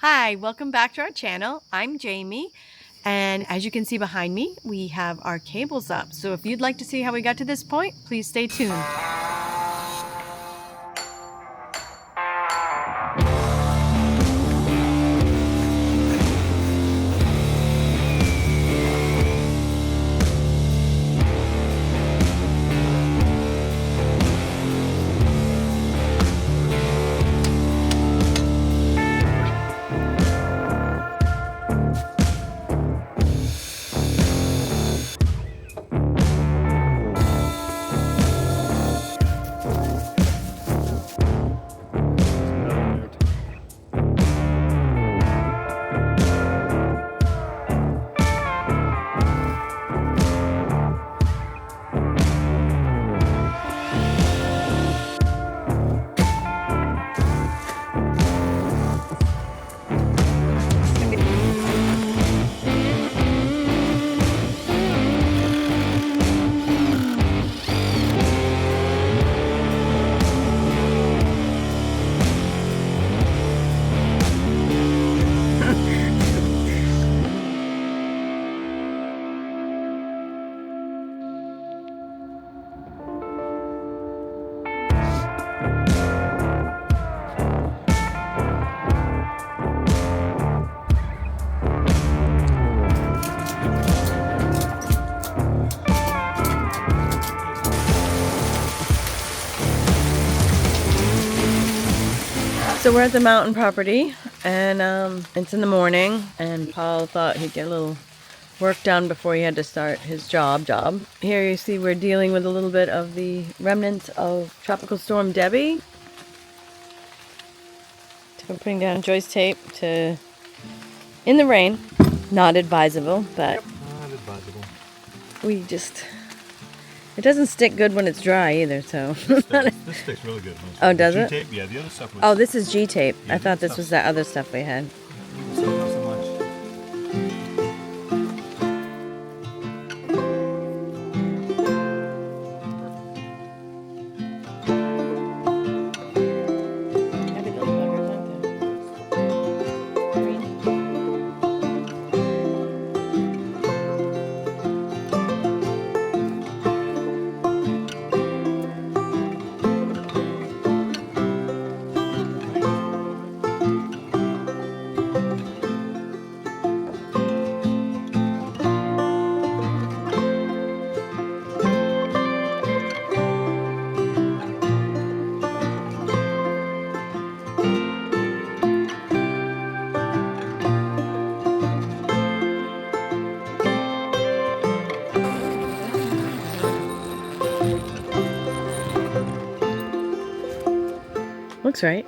Hi, welcome back to our channel. I'm Jayme, and as you can see behind me, we have our cables up. So if you'd like to see how we got to this point, please stay tuned. So we're at the mountain property, and it's in the morning, and Paul thought he'd get a little work done before he had to start his job. Here you see we're dealing with a little bit of the remnants of Tropical Storm Debbie. So we're putting down joist tape to, in the rain, not advisable, but not advisable. We just, it doesn't stick good when it's dry either, so. This sticks really good. Oh, does it? G-tape, yeah, the other stuff was... Oh, this is G-tape. Yeah, I thought this was that other stuff we had. So not so much. Looks right.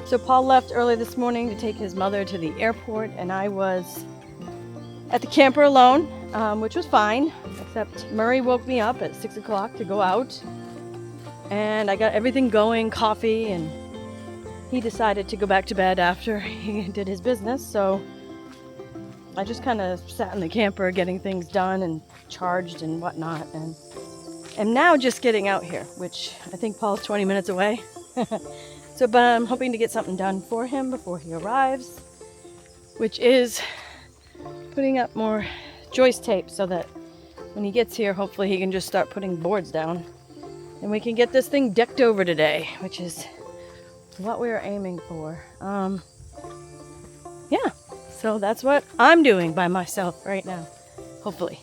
So Paul left early this morning to take his mother to the airport, and I was at the camper alone, which was fine, except Murray woke me up at 6 o'clock to go out, and I got everything going, coffee, and he decided to go back to bed after he did his business, so I just kind of sat in the camper getting things done and charged and whatnot, and am now just getting out here, which I think Paul's 20 minutes away. So, but I'm hoping to get something done for him before he arrives, which is putting up more joist tape so that when he gets here, hopefully he can just start putting boards down and we can get this thing decked over today, which is what we're aiming for. Yeah, so that's what I'm doing by myself right now, hopefully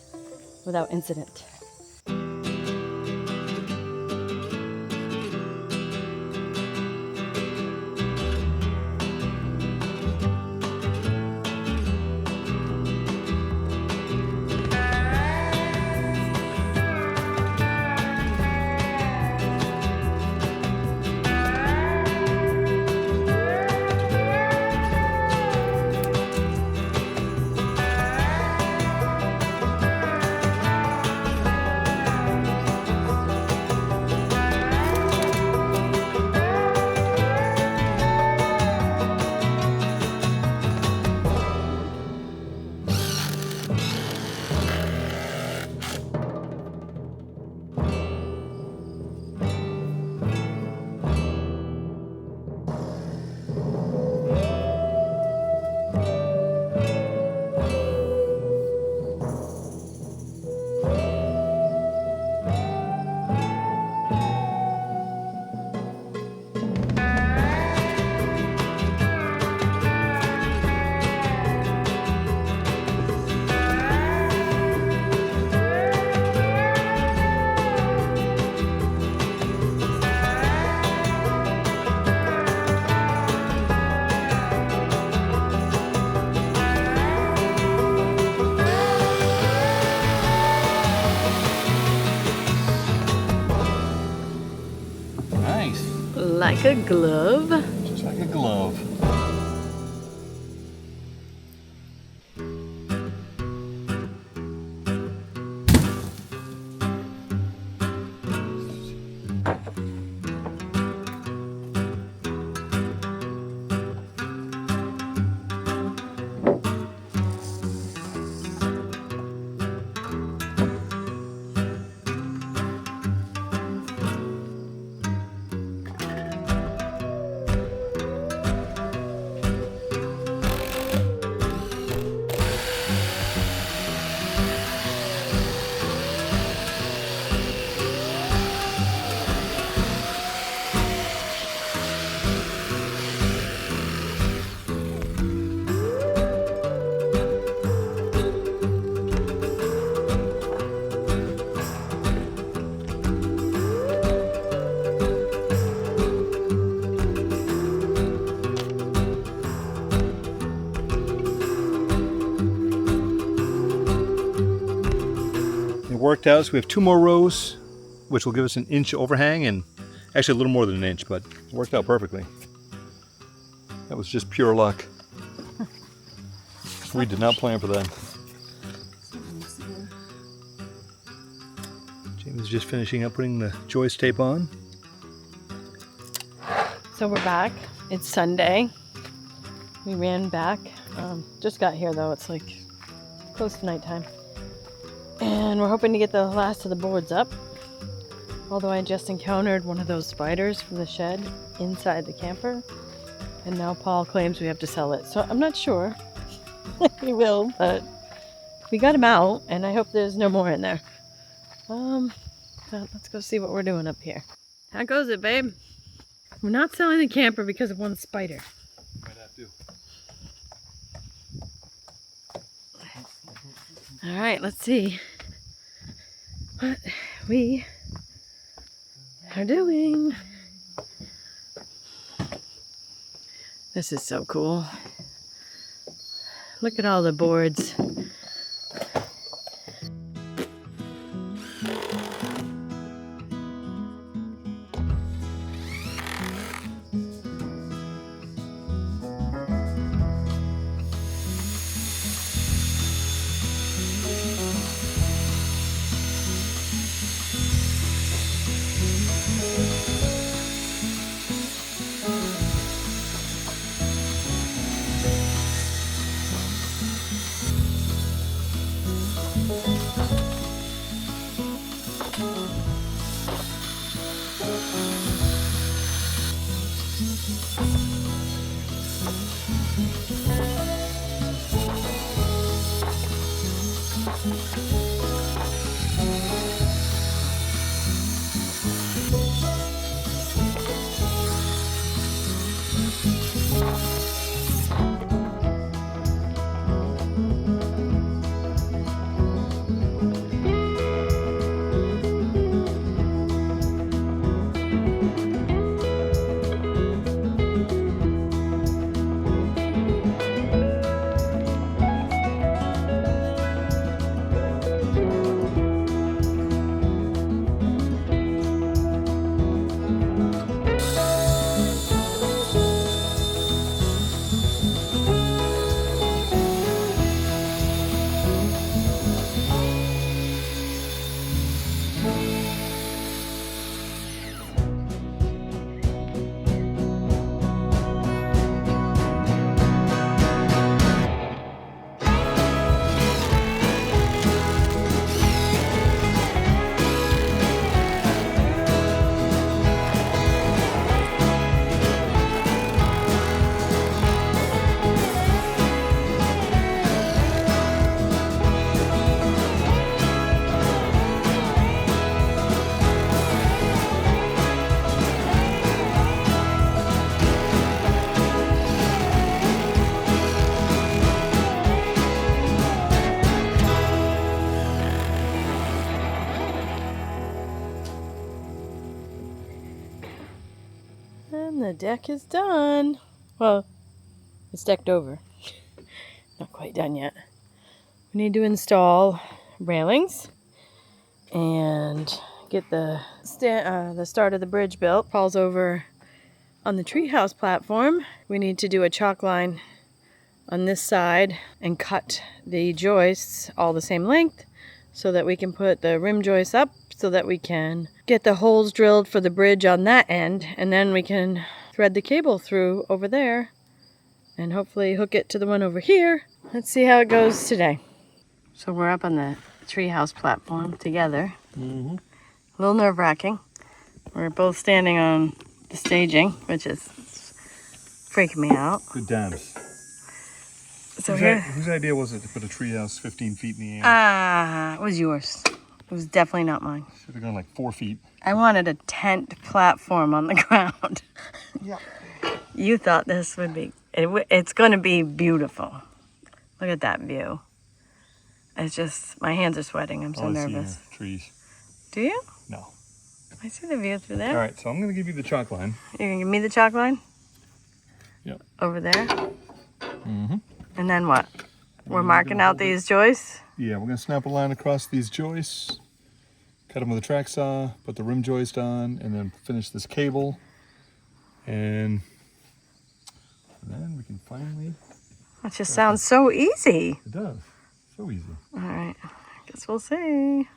without incident. like a glove. Just like a glove. Worked out, so we have 2 more rows, which will give us an inch overhang, and actually a little more than an inch, but it worked out perfectly. That was just pure luck. We did not plan for that. Jayme's just finishing up putting the joist tape on. So we're back. It's Sunday. We ran back. Just got here though. It's like close to nighttime. And we're hoping to get the last of the boards up. Although I just encountered one of those spiders from the shed inside the camper. And now Paul claims we have to sell it. So I'm not sure. We will, but we got him out and I hope there's no more in there. So let's go see what we're doing up here. How goes it, babe? We're not selling the camper because of one spider. Might have to. All right, let's see what we are doing. This is so cool. Look at all the boards. And the deck is done. Well, it's decked over. Not quite done yet. We need to install railings and get the start of the bridge built. Paul's over On the treehouse platform, we need to do a chalk line on this side and cut the joists all the same length so that we can put the rim joists up so that we can get the holes drilled for the bridge on that end, and then we can thread the cable through over there and hopefully hook it to the one over here. Let's see how it goes today. So we're up on the treehouse platform together. A little nerve-wracking. We're both standing on the staging, which is freaking me out. Good times. So here, Whose idea was it to put a treehouse 15 feet in the air? it was yours. It was definitely not mine. Should have gone like 4 feet. I wanted a tent platform on the ground. Yeah. You thought this would be, it's going to be beautiful. Look at that view. It's just, my hands are sweating. I'm so nervous. Trees. Do you? No. I see the view through there. All right, so I'm going to give you the chalk line. You're going to give me the chalk line? Yep. Over there? And then what? We're marking out these joists? Yeah, we're going to snap a line across these joists, cut them with a track saw, put the rim joist on, and then finish this cable. And then we can finally... That just sounds so easy. It does. So easy. All right. Guess we'll see.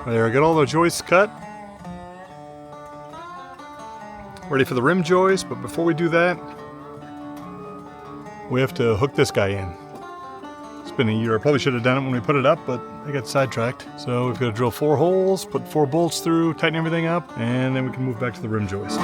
There, I got all the joists cut. Ready for the rim joist, but before we do that, we have to hook this guy in. It's been a year. I probably should have done it when we put it up, but I got sidetracked. So we've got to drill 4 holes, put 4 bolts through, tighten everything up, and then we can move back to the rim joist.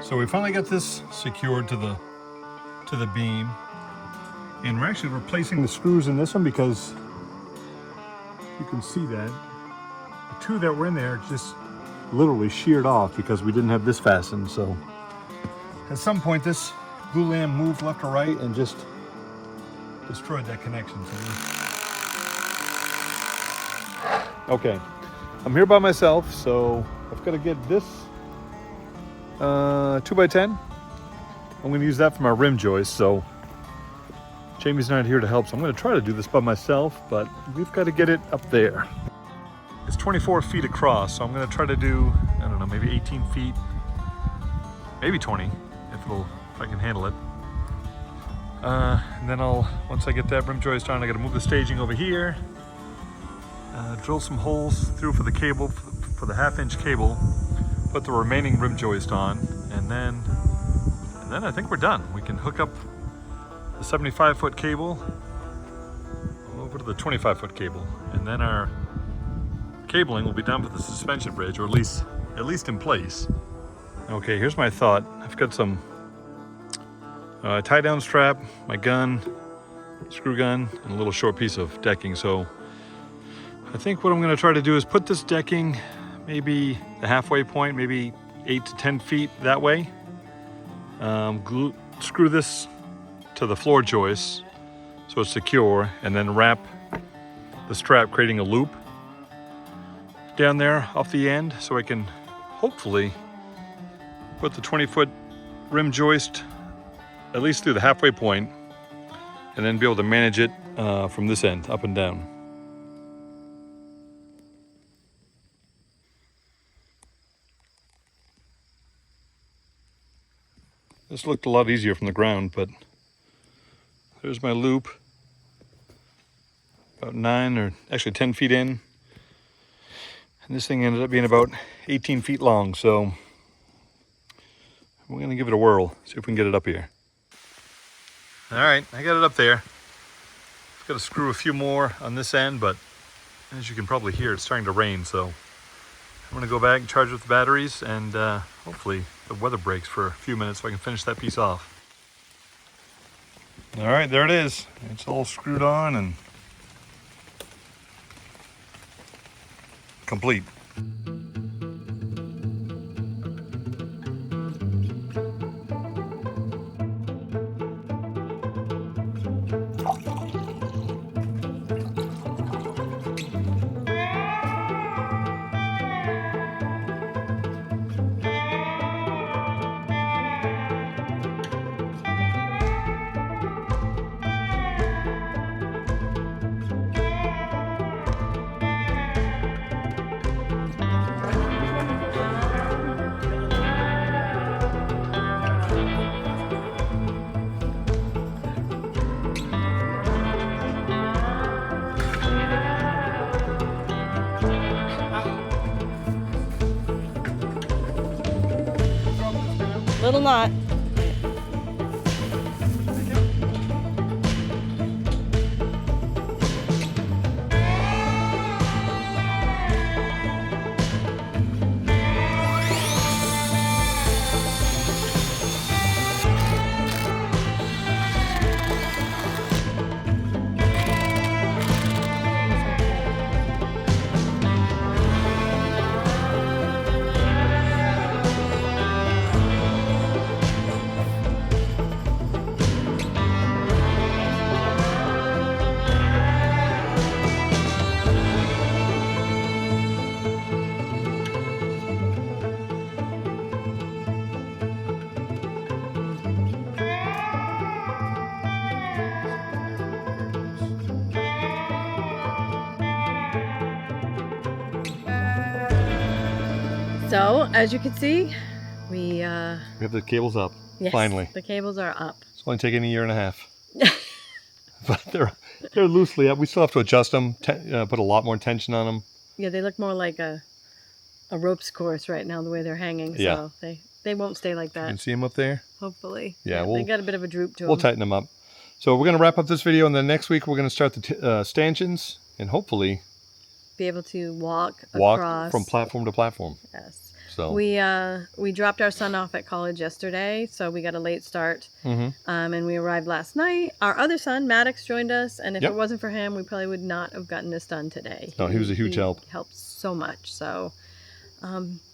So we finally got this secured to the beam, and we're actually replacing the screws in this one because you can see that the 2 that were in there just literally sheared off because we didn't have this fastened. So at some point this glue lamb moved left or right and just destroyed that connection. Okay, I'm here by myself, so I've got to get this 2x10. I'm going to use that for my rim joist, so Jayme's not here to help, so I'm going to try to do this by myself, but we've got to get it up there. It's 24 feet across, so I'm going to try to do, I don't know, maybe 18 feet, maybe 20, if I can handle it. And then once I get that rim joist on, I got to move the staging over here, drill some holes through for the cable, for the 1/2-inch cable, put the remaining rim joist on, and then I think we're done. We can hook up the 75-foot cable over to the 25-foot cable, and then our cabling will be done with the suspension bridge, or at least in place. Okay, here's my thought. I've got some tie-down strap, my gun, screw gun, and a little short piece of decking. So I think what I'm going to try to do is put this decking maybe the halfway point, maybe 8 to 10 feet that way. Screw this to the floor joist so it's secure, and then wrap the strap, creating a loop down there off the end, so I can hopefully put the 20-foot rim joist at least through the halfway point, and then be able to manage it from this end up and down. This looked a lot easier from the ground, but there's my loop. about 9 or actually 10 feet in. And this thing ended up being about 18 feet long. So we're gonna give it a whirl, see if we can get it up here. All right, I got it up there. Got to screw a few more on this end, but as you can probably hear, it's starting to rain. So I'm gonna go back and charge up the batteries, and hopefully the weather breaks for a few minutes so I can finish that piece off. All right, there it is. It's all screwed on and complete. Little knot. So, as you can see, we have the cables up, yes, finally. The cables are up. It's only taken a year and a half. But they're loosely up. We still have to adjust them, put a lot more tension on them. Yeah, they look more like a ropes course right now, the way they're hanging. So yeah. they won't stay like that. You can see them up there? Hopefully. Yeah, they got a bit of a droop to them. We'll tighten them up. So we're going to wrap up this video, and then next week we're going to start the stanchions, and hopefully be able to walk across from platform to platform. Yes. So we dropped our son off at college yesterday, so we got a late start. And we arrived last night. Our other son, Maddox, joined us, and if it wasn't for him, we probably would not have gotten this done today. No, he was a huge help. Helped so much. So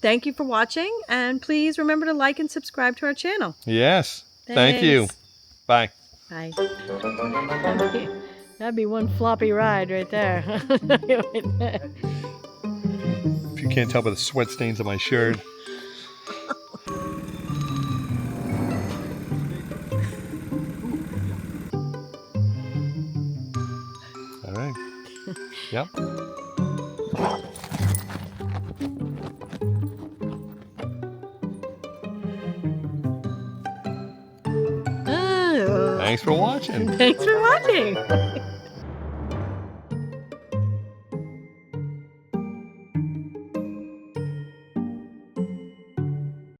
thank you for watching, and please remember to like and subscribe to our channel. Yes. Thank you. Bye. Bye. That'd be one floppy ride right there. If you can't tell by the sweat stains on my shirt. All right. Yep. Thanks for watching. Thanks for watching.